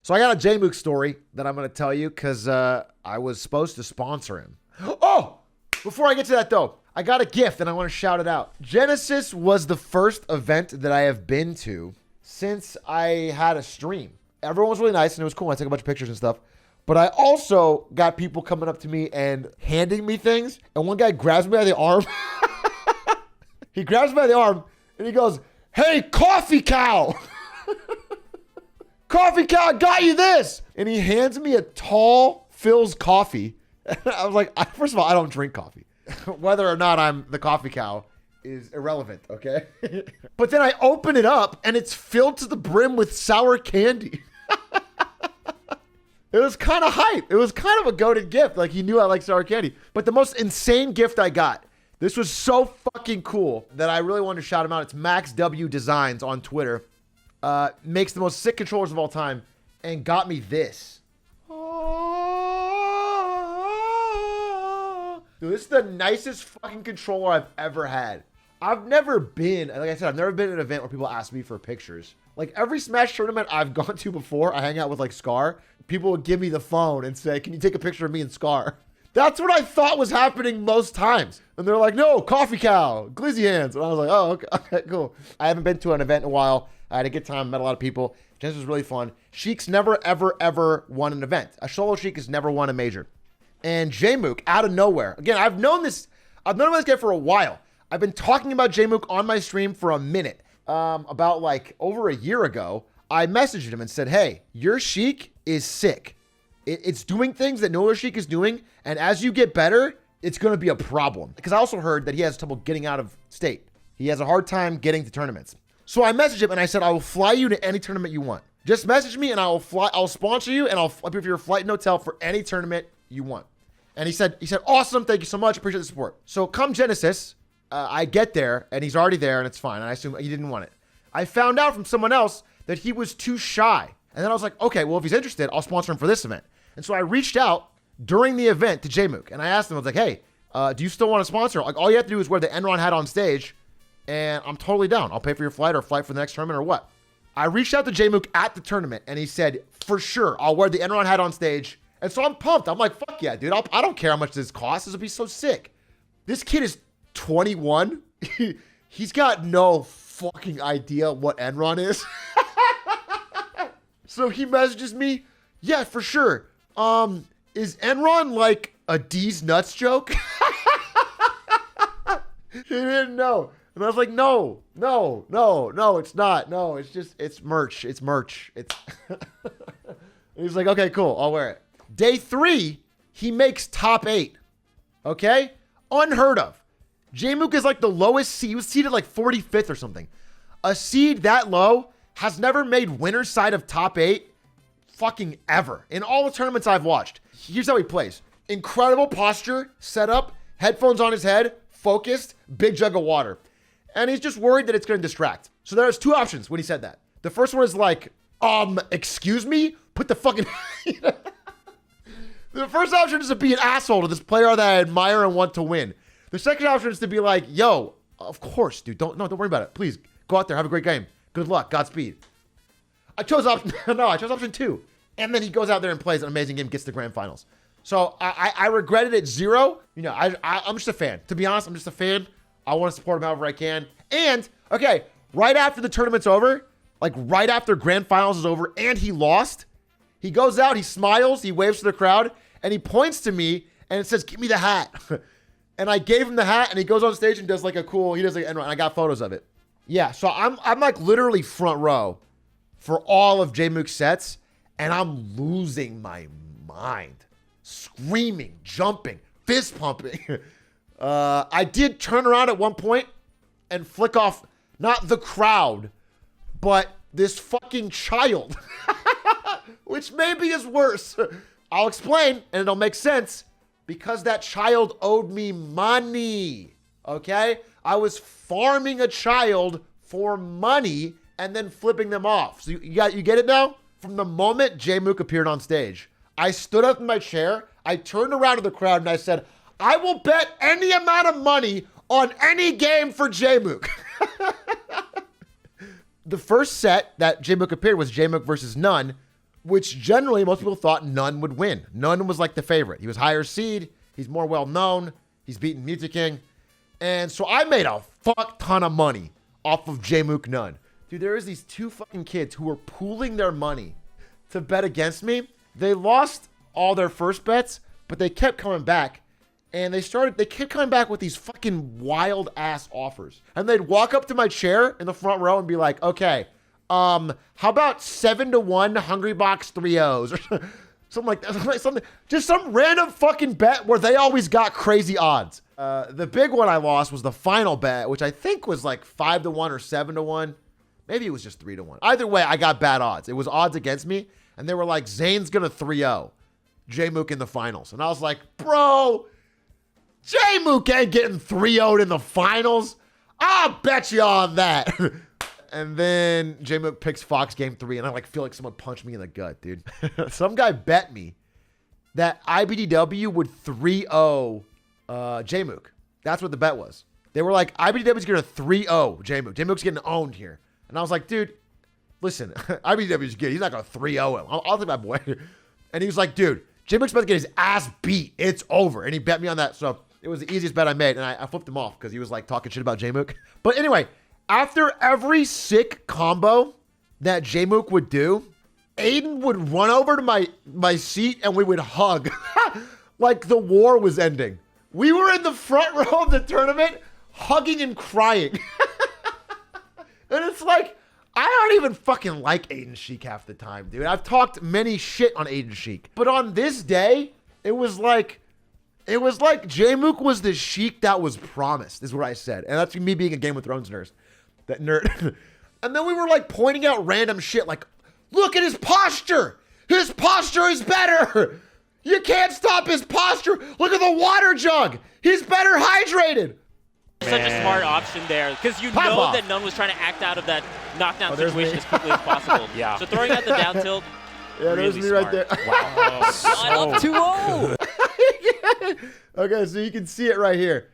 So I got a J-Mook story that I'm going to tell you because I was supposed to sponsor him. Oh, before I get to that though, I got a gift and I want to shout it out. Genesis was the first event that I have been to since I had a stream. Everyone was really nice and it was cool. I took a bunch of pictures and stuff. But I also got people coming up to me and handing me things. And one guy grabs me by the arm. He grabs me by the arm and he goes, "Hey, Coffee Cow." "Coffee Cow, I got you this." And he hands me a tall Phil's coffee. I was like, first of all, I don't drink coffee. Whether or not I'm the Coffee Cow is irrelevant, okay? But then I open it up and it's filled to the brim with sour candy. It was kind of hype. It was kind of a goated gift. Like, he knew I like sour candy. But the most insane gift I got, this was so fucking cool that I really wanted to shout him out. It's Max W Designs on Twitter. Makes the most sick controllers of all time and got me this. Dude, this is the nicest fucking controller I've ever had. I've never been, like I said, I've never been at an event where people ask me for pictures. Like, every Smash tournament I've gone to before, I hang out with like Scar, people would give me the phone and say, "Can you take a picture of me and Scar?" That's what I thought was happening most times. And they're like, "No, Coffee Cow, glizzy hands." And I was like, "Oh, okay, cool." I haven't been to an event in a while. I had a good time, met a lot of people. Genesis was really fun. Sheik's never, ever, ever won an event. A solo Sheik has never won a major. And J-Mook, out of nowhere. Again, I've known about this guy for a while. I've been talking about J-Mook on my stream for a minute. About like over a year ago, I messaged him and said, "Hey, your Sheik is sick. It's doing things that no other Sheik is doing. And as you get better, it's going to be a problem." Because I also heard that he has trouble getting out of state. He has a hard time getting to tournaments. So I messaged him and I said, "I will fly you to any tournament you want. Just message me and I'll sponsor you and I'll pay for your flight and hotel for any tournament you want." And he said, "Awesome. Thank you so much. Appreciate the support." So come Genesis, I get there and he's already there and it's fine. And I assume he didn't want it. I found out from someone else that he was too shy. And then I was like, okay, well, if he's interested, I'll sponsor him for this event. And so I reached out during the event to J-Mook and I asked him, I was like, "Hey, do you still want to sponsor?" Like, all you have to do is wear the Enron hat on stage and I'm totally down. I'll pay for your flight or flight for the next tournament or what. I reached out to J-Mook at the tournament and he said, "For sure, I'll wear the Enron hat on stage." And so I'm pumped. I'm like, fuck yeah, dude. I don't care how much this costs. This will be so sick. This kid is 21. He's got no fucking idea what Enron is. So he messages me, "Yeah, for sure. Is Enron like a D's nuts joke?" He didn't know. And I was like, no, it's not. No, it's merch. It's merch. It's He's like, "Okay, cool. I'll wear it." Day 3, he makes top 8. Okay? Unheard of. J-Mook is like the lowest seed. He was seeded like 45th or something. A seed that low has never made winner's side of top 8 fucking ever. In all the tournaments I've watched. Here's how he plays. Incredible posture, setup, headphones on his head, focused, big jug of water. And he's just worried that it's going to distract. So there's 2 options when he said that. The first one is like, excuse me? Put the fucking... The first option is to be an asshole to this player that I admire and want to win. The second option is to be like, "Yo, of course, dude. Don't worry about it. Please go out there, have a great game. Good luck, Godspeed." I chose option 2. And then he goes out there and plays an amazing game, gets to the grand finals. So I regretted it 0. You know, I'm just a fan. To be honest, I'm just a fan. I want to support him however I can. And okay, right after the tournament's over, like right after grand finals is over, and he lost. He goes out, he smiles, he waves to the crowd, and he points to me and it says, "Give me the hat." And I gave him the hat and he goes on stage and does like and I got photos of it. Yeah, so I'm like literally front row for all of J-Mook's sets and I'm losing my mind. Screaming, jumping, fist pumping. I did turn around at one point and flick off, not the crowd, but this fucking child. Which maybe is worse. I'll explain, and it'll make sense, because that child owed me money, okay? I was farming a child for money and then flipping them off. So you get it now? From the moment J-Mook appeared on stage, I stood up in my chair, I turned around to the crowd, and I said, "I will bet any amount of money on any game for J-Mook." The first set that J-Mook appeared was J-Mook versus None, which generally most people thought Nunn would win. Nunn was like the favorite. He was higher seed. He's more well-known. He's beaten Mewtwo King. And so I made a fuck ton of money off of Jmook Nunn. Dude, there is these two fucking kids who were pooling their money to bet against me. They lost all their first bets, but they kept coming back. And they kept coming back with these fucking wild ass offers. And they'd walk up to my chair in the front row and be like, okay, how about 7-1 Hungry Box 3-0s or something like that. Just some random fucking bet where they always got crazy odds. The big one I lost was the final bet, which I think was like 5-1 or 7-1. Maybe it was just 3-1. Either way, I got bad odds. It was odds against me. And they were like, Zane's going to 3-0 Jmook in the finals. And I was like, bro, Jmook ain't getting 3-0'd in the finals. I'll bet you on that. And then Jmook picks Fox game 3, and I like feel like someone punched me in the gut, dude. Some guy bet me that IBDW would 3-0 Jmook. That's what the bet was. They were like, IBDW's going to 3-0 Jmook. Jmook's getting owned here. And I was like, dude, listen, IBDW's good. He's not going to 3-0 him. I'll take my boy. And he was like, dude, Jmook's about to get his ass beat. It's over. And he bet me on that. So it was the easiest bet I made. And I flipped him off because he was like talking shit about Jmook. But anyway, after every sick combo that Jmook would do, Aiden would run over to my seat and we would hug like the war was ending. We were in the front row of the tournament hugging and crying. And it's like, I don't even fucking like Aiden Sheik half the time, dude. I've talked many shit on Aiden Sheik. But on this day, it was like Jmook was the Sheik that was promised, is what I said. And that's me being a Game of Thrones nerd. That nerd. And then we were like pointing out random shit like, look at his posture. His posture is better. You can't stop his posture. Look at the water jug. He's better hydrated. Such a smart option there, because you know that Nunn was trying to act out of that knockdown situation as quickly as possible. Yeah. So throwing out the down tilt, yeah, there's me right there. Wow. Up 2-0. Okay, so you can see it right here.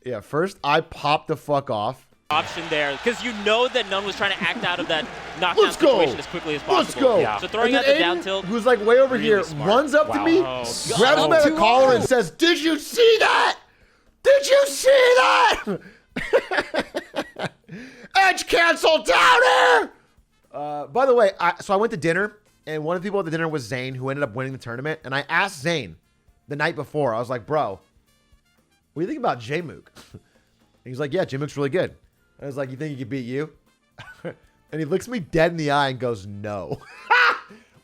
Yeah, first I popped the fuck off. Option there, because you know that Nunn was trying to act out of that knockdown situation as quickly as possible. Let's go. Yeah. So throwing out the Aiden, down tilt, who's like way over really here, smart. runs up to me, grabs me by the collar and says, did you see that? Did you see that? Edge cancel down here. By the way, so I went to dinner, and one of the people at the dinner was Zane, who ended up winning the tournament. And I asked Zane the night before, I was like, bro, what do you think about Jmook? He's like, yeah, Jmook's really good. I was like, you think he could beat you? And he looks me dead in the eye and goes, no.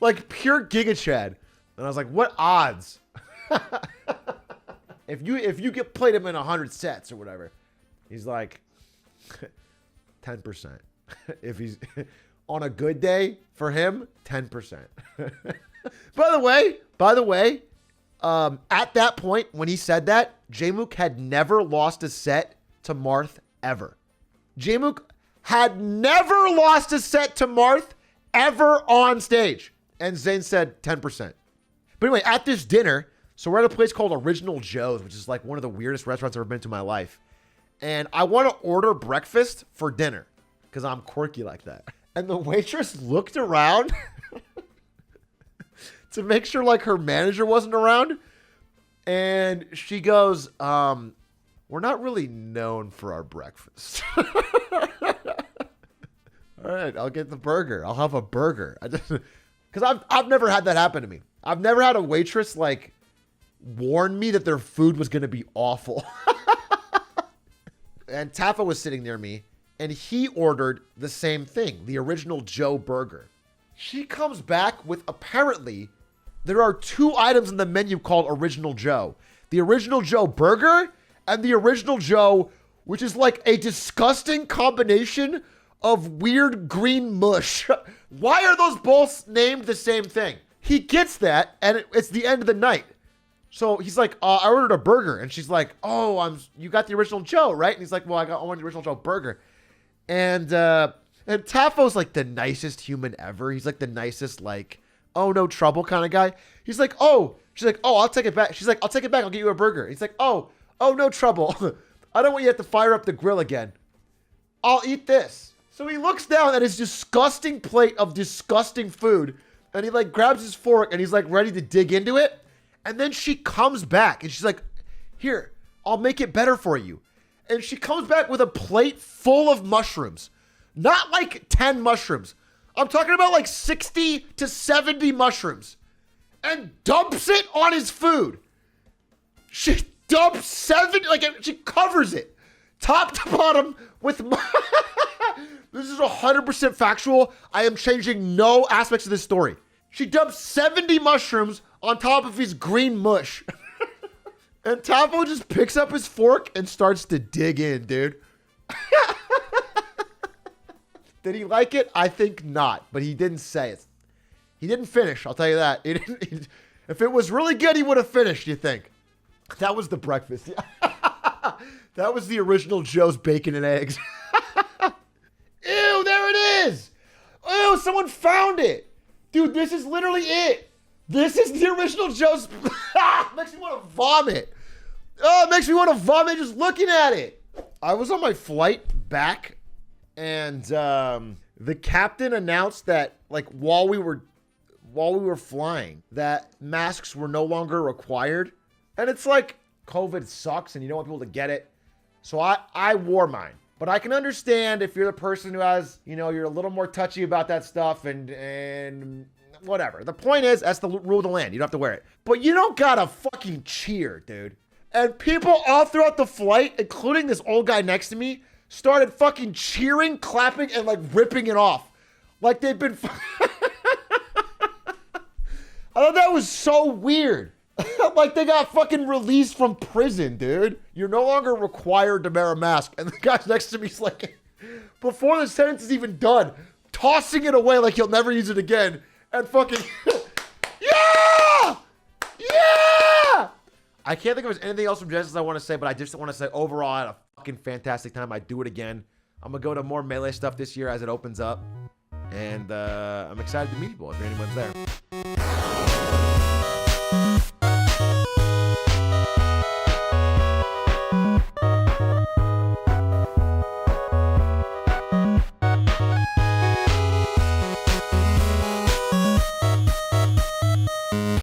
Like pure Giga Chad. And I was like, what odds? If you get played him in 100 sets or whatever, he's like 10%. If he's on a good day for him, 10%. By the way, at that point when he said that, Jmook had never lost a set to Marth ever. Jmook had never lost a set to Marth ever on stage. And Zane said 10%. But anyway, at this dinner, so we're at a place called Original Joe's, which is like one of the weirdest restaurants I've ever been to in my life. And I want to order breakfast for dinner because I'm quirky like that. And the waitress looked around to make sure like her manager wasn't around. And she goes, we're not really known for our breakfast. All right, I'll get the burger. I'll have a burger. Because I've never had that happen to me. I've never had a waitress like warn me that their food was going to be awful. And Taffa was sitting near me, and he ordered the same thing, the Original Joe burger. She comes back with apparently there are 2 items in the menu called Original Joe. The Original Joe burger and the Original Joe, which is like a disgusting combination of weird green mush. Why are those both named the same thing? He gets that, and it's the end of the night. So he's like, I ordered a burger. And she's like, oh, you got the Original Joe, right? And he's like, well, I want the Original Joe burger. And Tafo's like the nicest human ever. He's like the nicest, like, oh, no trouble kind of guy. He's like, oh. She's like, oh, I'll take it back. She's like, I'll take it back. I'll get you a burger. He's like, oh, no trouble. I don't want you to have to fire up the grill again. I'll eat this. So he looks down at his disgusting plate of disgusting food And he like grabs his fork and he's like ready to dig into it. And then she comes back and she's like, here, I'll make it better for you. And she comes back with a plate full of mushrooms. Not like 10 mushrooms. I'm talking about like 60 to 70 mushrooms. And dumps it on his food. She dumps 70, like she covers it. Top to bottom with This is 100% factual. I am changing no aspects of this story. She dumps 70 mushrooms on top of his green mush. And Tapo just picks up his fork and starts to dig in, dude. Did he like it? I think not, but he didn't say it. He didn't finish, I'll tell you that. If it was really good, he would have finished, you think? That was the breakfast. That was the original Joe's bacon and eggs. Ew, there it is. Ew, someone found it. Dude, this is literally it. This is the original Joe's. Makes me want to vomit. Oh, it makes me want to vomit just looking at it. I was on my flight back, and the captain announced that, like, while we were flying, that masks were no longer required. And it's like, COVID sucks, and you don't want people to get it. So I wore mine. But I can understand if you're the person who has, you know, you're a little more touchy about that stuff and whatever. The point is, that's the rule of the land. You don't have to wear it. But you don't gotta fucking cheer, dude. And people all throughout the flight, including this old guy next to me, started fucking cheering, clapping, and like ripping it off. Like they've been... I thought that was so weird. Like they got fucking released from prison, dude. You're no longer required to wear a mask. And the guy next to me's like, before the sentence is even done, tossing it away like he'll never use it again. And fucking, yeah! Yeah! I can't think if there's anything else from Genesis I want to say, but I just want to say overall, I had a fucking fantastic time. I'd do it again. I'm going to go to more Melee stuff this year as it opens up. And I'm excited to meet people if anyone's there.